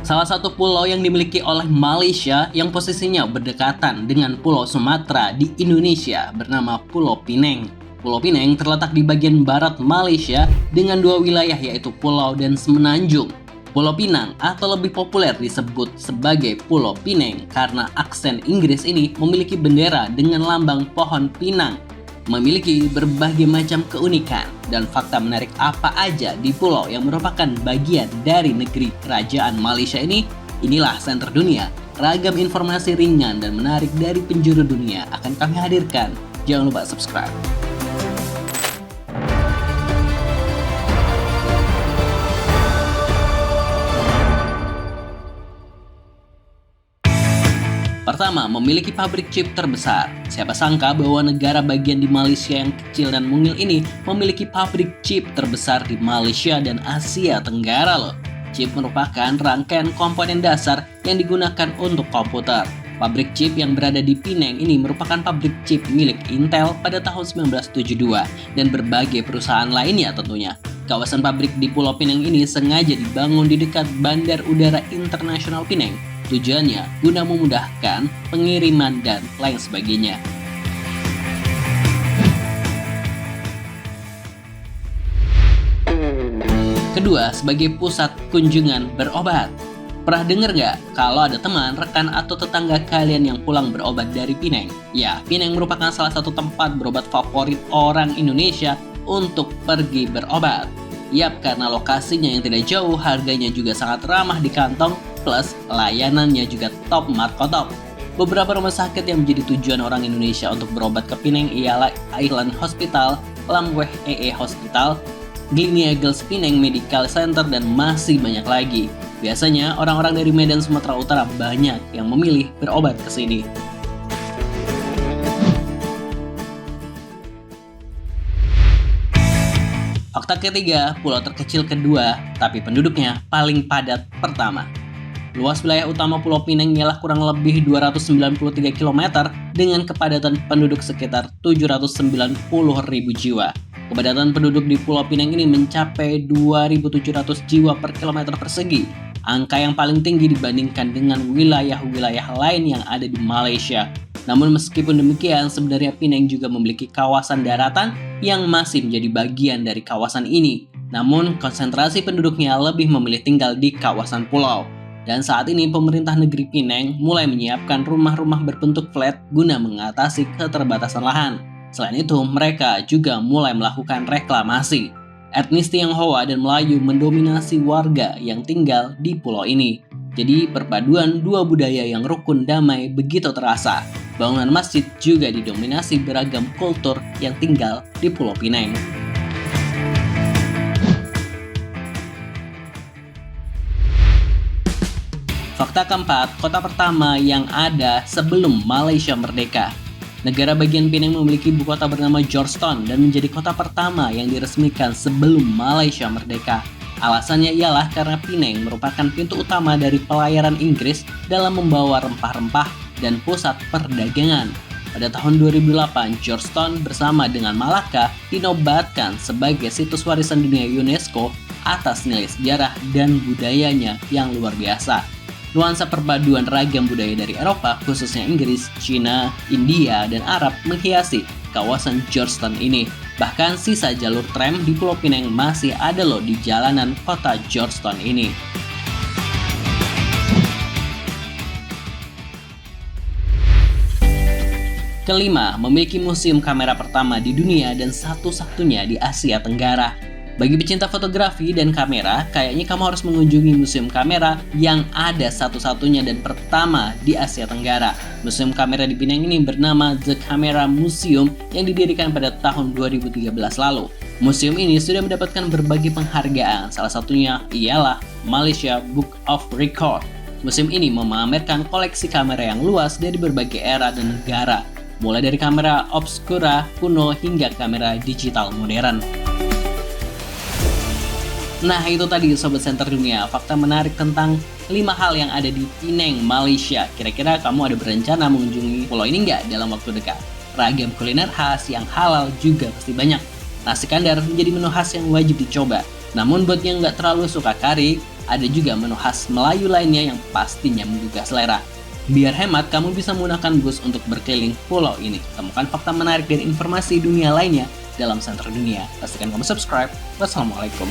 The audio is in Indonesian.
Salah satu pulau yang dimiliki oleh Malaysia yang posisinya berdekatan dengan Pulau Sumatera di Indonesia bernama Pulau Pinang. Pulau Pinang terletak di bagian barat Malaysia dengan dua wilayah yaitu Pulau dan Semenanjung. Pulau Pinang atau lebih populer disebut sebagai Pulau Pinang karena aksen Inggris ini memiliki bendera dengan lambang pohon pinang. Memiliki berbagai macam keunikan dan fakta menarik apa aja di pulau yang merupakan bagian dari negeri kerajaan Malaysia ini. Inilah Senter Dunia, ragam informasi ringan dan menarik dari penjuru dunia akan kami hadirkan. Jangan lupa subscribe. Pertama, memiliki pabrik chip terbesar. Siapa sangka bahwa negara bagian di Malaysia yang kecil dan mungil ini memiliki pabrik chip terbesar di Malaysia dan Asia Tenggara loh. Chip merupakan rangkaian komponen dasar yang digunakan untuk komputer. Pabrik chip yang berada di Penang ini merupakan pabrik chip milik Intel pada tahun 1972 dan berbagai perusahaan lainnya tentunya. Kawasan pabrik di Pulau Pinang ini sengaja dibangun di dekat Bandar Udara Internasional Penang. Tujuannya guna memudahkan pengiriman dan lain sebagainya. Kedua, sebagai pusat kunjungan berobat. Pernah dengar nggak kalau ada teman, rekan, atau tetangga kalian yang pulang berobat dari Penang? Ya, Penang merupakan salah satu tempat berobat favorit orang Indonesia untuk pergi berobat. Yap, karena lokasinya yang tidak jauh, harganya juga sangat ramah di kantong, plus layanannya juga top markotop. Beberapa rumah sakit yang menjadi tujuan orang Indonesia untuk berobat ke Penang ialah Island Hospital, Lam Weh Ee Hospital, Gleneagles Eagles Penang Medical Center, dan masih banyak lagi. Biasanya orang-orang dari Medan Sumatera Utara banyak yang memilih berobat ke sini. Fakta ketiga, pulau terkecil kedua, tapi penduduknya paling padat pertama. Luas wilayah utama Pulau Pinang ialah kurang lebih 293 km dengan kepadatan penduduk sekitar 790.000 jiwa. Kepadatan penduduk di Pulau Pinang ini mencapai 2.700 jiwa per kilometer persegi, angka yang paling tinggi dibandingkan dengan wilayah-wilayah lain yang ada di Malaysia. Namun meskipun demikian, sebenarnya Penang juga memiliki kawasan daratan yang masih menjadi bagian dari kawasan ini. Namun konsentrasi penduduknya lebih memilih tinggal di kawasan pulau. Dan saat ini pemerintah negeri Penang mulai menyiapkan rumah-rumah berbentuk flat guna mengatasi keterbatasan lahan. Selain itu, mereka juga mulai melakukan reklamasi. Etnis Tionghoa dan Melayu mendominasi warga yang tinggal di pulau ini. Jadi perpaduan dua budaya yang rukun damai begitu terasa. Bangunan masjid juga didominasi beragam kultur yang tinggal di Pulau Pinang. Fakta keempat, kota pertama yang ada sebelum Malaysia merdeka. Negara bagian Penang memiliki ibu kota bernama Georgetown dan menjadi kota pertama yang diresmikan sebelum Malaysia merdeka. Alasannya ialah karena Penang merupakan pintu utama dari pelayaran Inggris dalam membawa rempah-rempah dan pusat perdagangan. Pada tahun 2008, Georgetown bersama dengan Malacca dinobatkan sebagai situs warisan dunia UNESCO atas nilai sejarah dan budayanya yang luar biasa. Nuansa perpaduan ragam budaya dari Eropa, khususnya Inggris, Cina, India, dan Arab menghiasi kawasan Georgetown ini. Bahkan sisa jalur tram di Pulau Pinang masih ada loh di jalanan kota Georgetown ini. Kelima, memiliki museum kamera pertama di dunia dan satu-satunya di Asia Tenggara. Bagi pecinta fotografi dan kamera, kayaknya kamu harus mengunjungi museum kamera yang ada satu-satunya dan pertama di Asia Tenggara. Museum kamera di Penang ini bernama The Camera Museum yang didirikan pada tahun 2013 lalu. Museum ini sudah mendapatkan berbagai penghargaan, salah satunya ialah Malaysia Book of Record. Museum ini memamerkan koleksi kamera yang luas dari berbagai era dan negara, mulai dari kamera obscura kuno hingga kamera digital modern. Nah, itu tadi Sobat Senter Dunia, fakta menarik tentang 5 hal yang ada di Penang, Malaysia. Kira-kira kamu ada berencana mengunjungi pulau ini nggak dalam waktu dekat? Ragam kuliner khas yang halal juga pasti banyak. Nasi kandar menjadi menu khas yang wajib dicoba. Namun buat yang nggak terlalu suka kari, Ada juga menu khas Melayu lainnya yang pastinya menggugah selera. Biar hemat, kamu bisa menggunakan bus untuk berkeliling pulau ini. Temukan fakta menarik dan informasi dunia lainnya dalam Senter Dunia. Pastikan kamu subscribe. Wassalamualaikum.